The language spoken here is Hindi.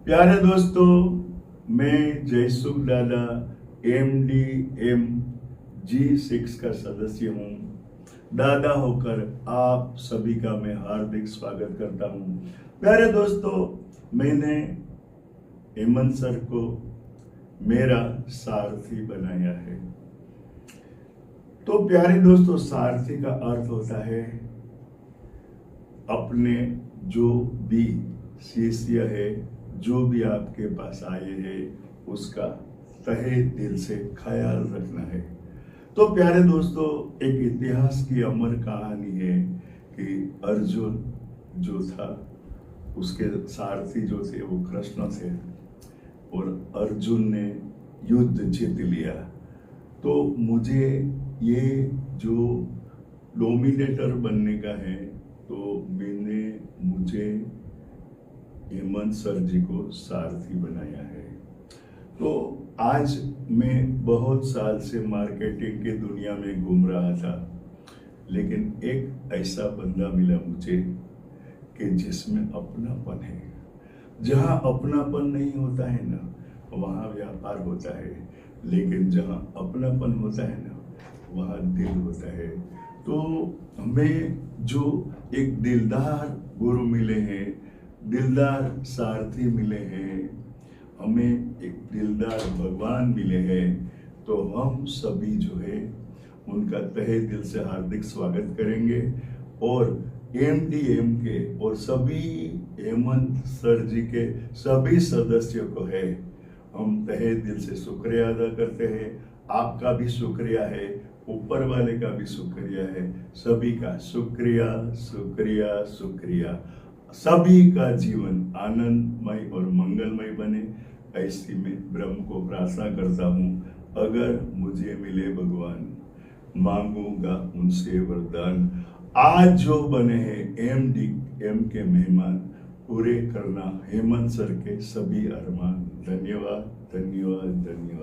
प्यारे दोस्तों, मैं जयसुख दादा MD/MG6 का सदस्य हूँ। दादा होकर आप सभी का मैं हार्दिक स्वागत करता हूँ। प्यारे दोस्तों, मैंने हेमंत सर को मेरा सारथी बनाया है। तो प्यारे दोस्तों, सारथी का अर्थ होता है अपने जो भी शिष्य है, जो भी आपके पास आए हैं, उसका तहे दिल से ख्याल रखना है। तो प्यारे दोस्तों, एक इतिहास की अमर कहानी है कि अर्जुन जो था, उसके सारथी जो थे वो कृष्ण थे और अर्जुन ने युद्ध जीत लिया। तो मुझे ये जो डोमिनेटर बनने का है, तो मुझे हेमंत सर जी को सारथी बनाया है। तो आज मैं बहुत साल से मार्केटिंग की दुनिया में घूम रहा था, लेकिन एक ऐसा बंदा मिला मुझे कि जिसमें अपनापन है। जहाँ अपनापन नहीं होता है ना, वहाँ व्यापार होता है, लेकिन जहाँ अपनापन होता है ना, वहाँ दिल होता है। तो हमें जो एक दिलदार गुरु मिले हैं, दिलदार सारथी मिले हैं, हमें एक दिलदार भगवान मिले हैं, तो हम सभी जो है उनका तहे दिल से हार्दिक स्वागत करेंगे। और MDM के और सभी हेमंत सर जी के सभी सदस्यों को है हम तहे दिल से शुक्रिया अदा करते हैं। आपका भी शुक्रिया है, ऊपर वाले का भी शुक्रिया है, सभी का शुक्रिया शुक्रिया शुक्रिया। सभी का जीवन आनंदमय और मंगलमय बने, ऐसी मैं ब्रह्म को प्रार्थना करता हूँ। अगर मुझे मिले भगवान, मांगूंगा उनसे वरदान। आज जो बने हैं MDM के मेहमान, पूरे करना हेमंत सर के सभी अरमान। धन्यवाद धन्यवाद धन्यवाद।